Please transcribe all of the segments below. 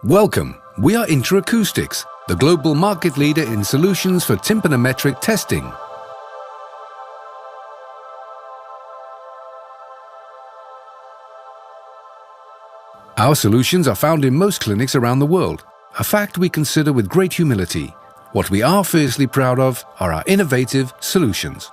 Welcome, we are Interacoustics, the global market leader in solutions for tympanometric testing. Our solutions are found in most clinics around the world, a fact we consider with great humility. What we are fiercely proud of are our innovative solutions.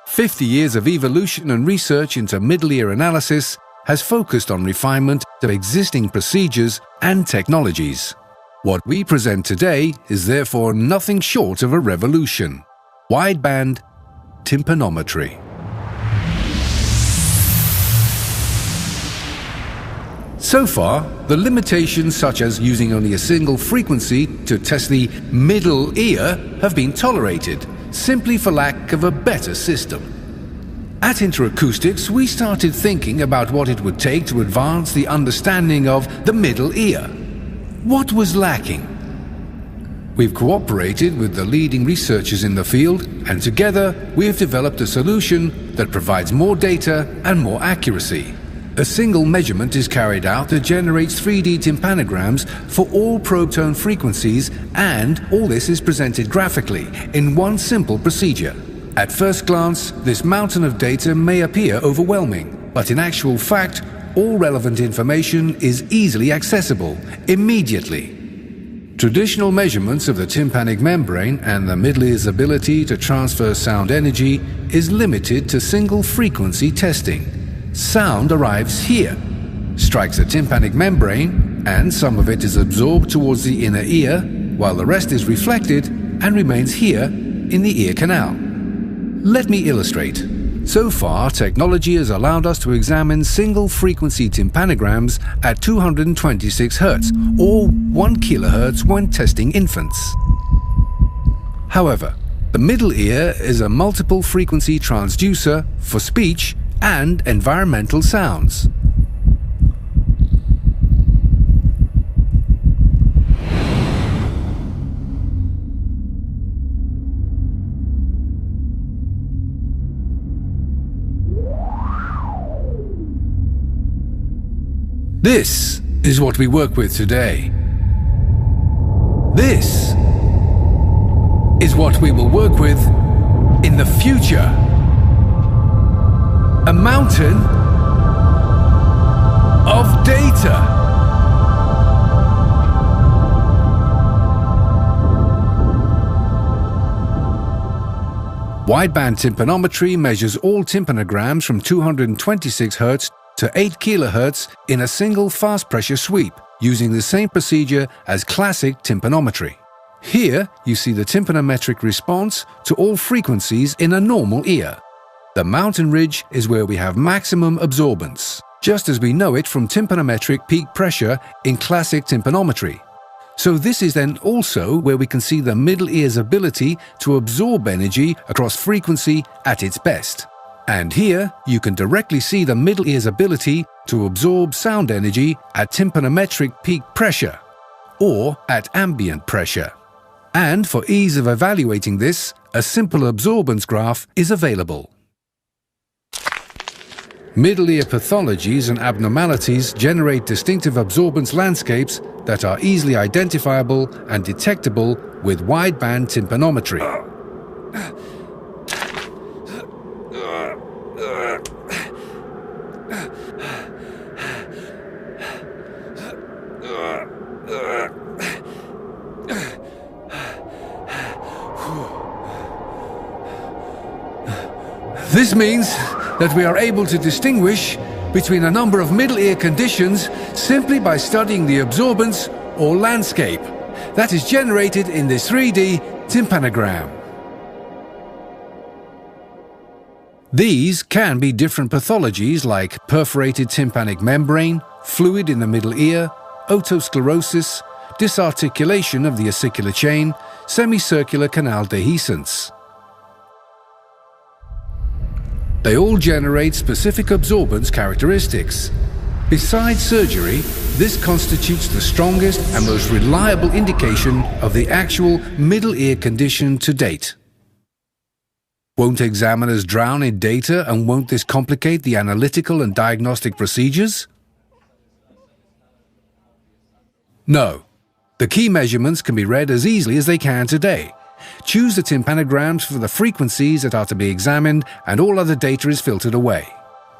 50 years of evolution and research into middle ear analysis has focused on refinement of existing procedures and technologies. What we present today is therefore nothing short of a revolution: wideband tympanometry. So far, the limitations such as using only a single frequency to test the middle ear have been tolerated, simply for lack of a better system. At Interacoustics, we started thinking about what it would take to advance the understanding of the middle ear. What was lacking? We've cooperated with the leading researchers in the field, and together we have developed a solution that provides more data and more accuracy. A single measurement is carried out that generates 3D tympanograms for all probe tone frequencies, and all this is presented graphically in one simple procedure. At first glance, this mountain of data may appear overwhelming, but in actual fact, all relevant information is easily accessible, immediately. Traditional measurements of the tympanic membrane and the middle ear's ability to transfer sound energy is limited to single frequency testing. Sound arrives here, strikes the tympanic membrane, and some of it is absorbed towards the inner ear, while the rest is reflected and remains here in the ear canal. Let me illustrate. So far, technology has allowed us to examine single-frequency tympanograms at 226 Hz or 1 kHz when testing infants. However, the middle ear is a multiple-frequency transducer for speech and environmental sounds. This is what we work with today. This is what we will work with in the future. A mountain of data. Wideband tympanometry measures all tympanograms from 226 Hz to 8 kHz in a single fast pressure sweep, using the same procedure as classic tympanometry. Here you see the tympanometric response to all frequencies in a normal ear. The mountain ridge is where we have maximum absorbance, just as we know it from tympanometric peak pressure in classic tympanometry. So this is then also where we can see the middle ear's ability to absorb energy across frequency at its best. And here you can directly see the middle ear's ability to absorb sound energy at tympanometric peak pressure or at ambient pressure. And for ease of evaluating this, a simple absorbance graph is available. Middle ear pathologies and abnormalities generate distinctive absorbance landscapes that are easily identifiable and detectable with wideband tympanometry. This means that we are able to distinguish between a number of middle ear conditions simply by studying the absorbance or landscape that is generated in this 3D tympanogram. These can be different pathologies like perforated tympanic membrane, fluid in the middle ear, otosclerosis, disarticulation of the ossicular chain, semicircular canal dehiscence. They all generate specific absorbance characteristics. Besides surgery, this constitutes the strongest and most reliable indication of the actual middle ear condition to date. Won't examiners drown in data, and won't this complicate the analytical and diagnostic procedures? No. The key measurements can be read as easily as they can today. Choose the tympanograms for the frequencies that are to be examined, and all other data is filtered away.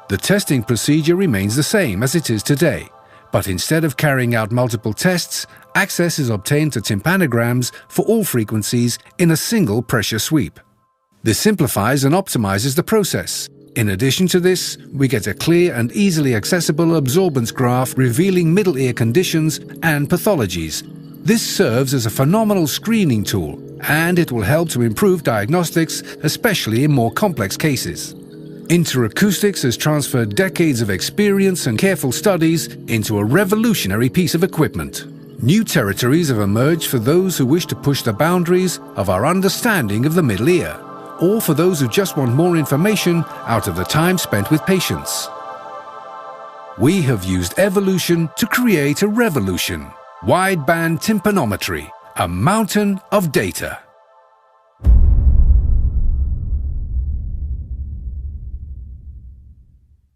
The testing procedure remains the same as it is today, but instead of carrying out multiple tests, access is obtained to tympanograms for all frequencies in a single pressure sweep. This simplifies and optimizes the process. In addition to this, we get a clear and easily accessible absorbance graph revealing middle ear conditions and pathologies. This serves as a phenomenal screening tool, and it will help to improve diagnostics, especially in more complex cases. Interacoustics has transferred decades of experience and careful studies into a revolutionary piece of equipment. New territories have emerged for those who wish to push the boundaries of our understanding of the middle ear, or for those who just want more information out of the time spent with patients. We have used evolution to create a revolution. Wideband Tympanometry, a mountain of data.